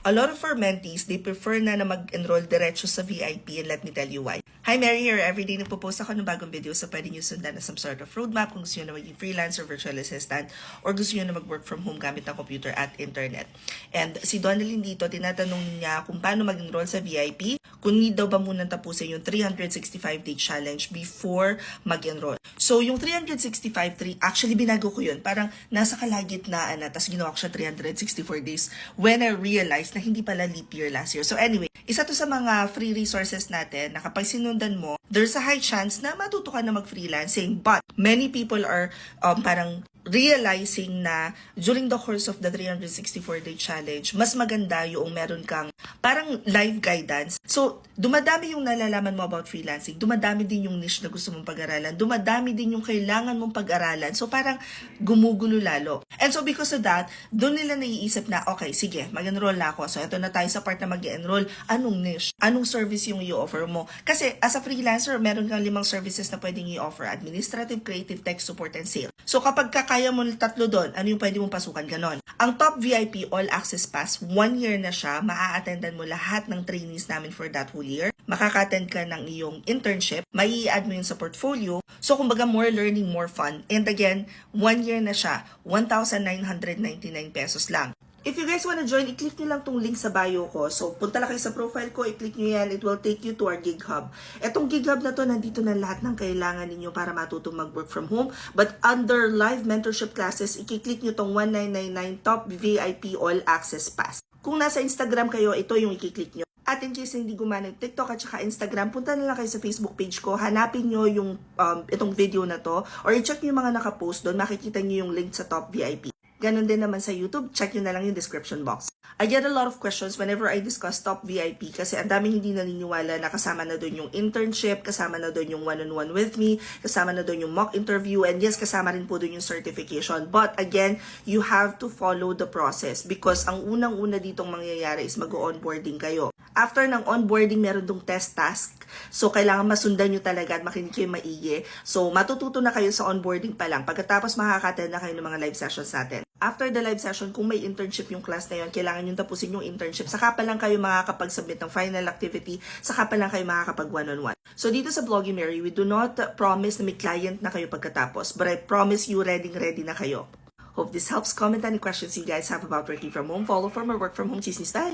A lot of our mentees, they prefer na mag-enroll diretso sa VIP, and let me tell you why. Hi, Mary here. Everyday nagpo-post ako ng bagong video so pwede nyo sundan na some sort of roadmap kung gusto nyo na maging freelancer, virtual assistant, or gusto nyo na mag-work from home gamit ng computer at internet. And si Donalyn dito, tinatanong niya kung paano mag-enroll sa VIP, kung need daw ba munang tapusin yung 365-day challenge before mag-enroll. So, yung 365, actually binago ko yun. Parang nasa kalagitnaan na, tapos ginawa ko siya 364 days when I realized na hindi pala leap year last year. So anyway, isa to sa mga free resources natin na kapag sinundan mo, there's a high chance na matuto ka na mag-freelancing. But many people are parang realizing na during the course of the 364-day challenge, mas maganda yung meron kang parang live guidance. So, dumadami yung nalalaman mo about freelancing, dumadami din yung niche na gusto mong pag-aralan, dumadami din yung kailangan mong pag-aralan. So, parang gumugulo lalo. And so, because of that, doon nila naiisip na, okay, sige, mag-enroll na ako. So, ito na tayo sa part na mag-enroll. Anong niche? Anong service yung i-offer mo? Kasi, as a freelancer, meron kang 5 services na pwedeng i-offer. Administrative, creative, tech support, and sales. So, kapag kaya mo ng 3 doon, ano yung pwede mong pasukan? Ganon. Ang Top VIP All Access Pass, 1 year na siya. Maa-attendan mo lahat ng trainees namin for that whole year. Makaka-attend ka ng iyong internship. Mai-add mo yun sa portfolio. So, kumbaga, more learning, more fun. And again, 1 year na siya. 1,999 pesos lang. If you guys wanna join, i-click nyo lang tong link sa bio ko. So, punta lang kayo sa profile ko, i-click nyo yan. It will take you to our Gig Hub. Etong Gig Hub na to, nandito na lahat ng kailangan ninyo para matutong mag-work from home. But under live mentorship classes, i-click nyo tong 1999 Top VIP All Access Pass. Kung nasa Instagram kayo, ito yung i-click nyo. At in case hindi gumana yung TikTok at saka Instagram, punta na lang kayo sa Facebook page ko. Hanapin nyo yung itong video na to. Or i-check nyo yung mga nakapost doon. Makikita nyo yung link sa Top VIP. Ganon din naman sa YouTube, check nyo na lang yung description box. I get a lot of questions whenever I discuss Top VIP kasi ang daming hindi naniniwala na kasama na doon yung internship, kasama na doon yung one-on-one with me, kasama na doon yung mock interview, and yes, kasama rin po doon yung certification. But again, you have to follow the process because ang unang-una ditong mangyayari is mag-onboarding kayo. After ng onboarding, meron dong test task. So, kailangan masundan nyo talaga at makinig kayo maigi. So, matututo na kayo sa onboarding pa lang. Pagkatapos, makaka-attend na kayo ng mga live sessions natin. After the live session, kung may internship yung class na yun, kailangan nyo tapusin yung internship. Saka pa lang kayo makakapag-submit ng final activity. Saka pa lang kayo makakapag one-on-one. So, dito sa Blogy Mary, we do not promise na may client na kayo pagkatapos. But I promise you, ready na kayo. Hope this helps. Comment any questions you guys have about working from home. Follow for more work from home chismis. Bye!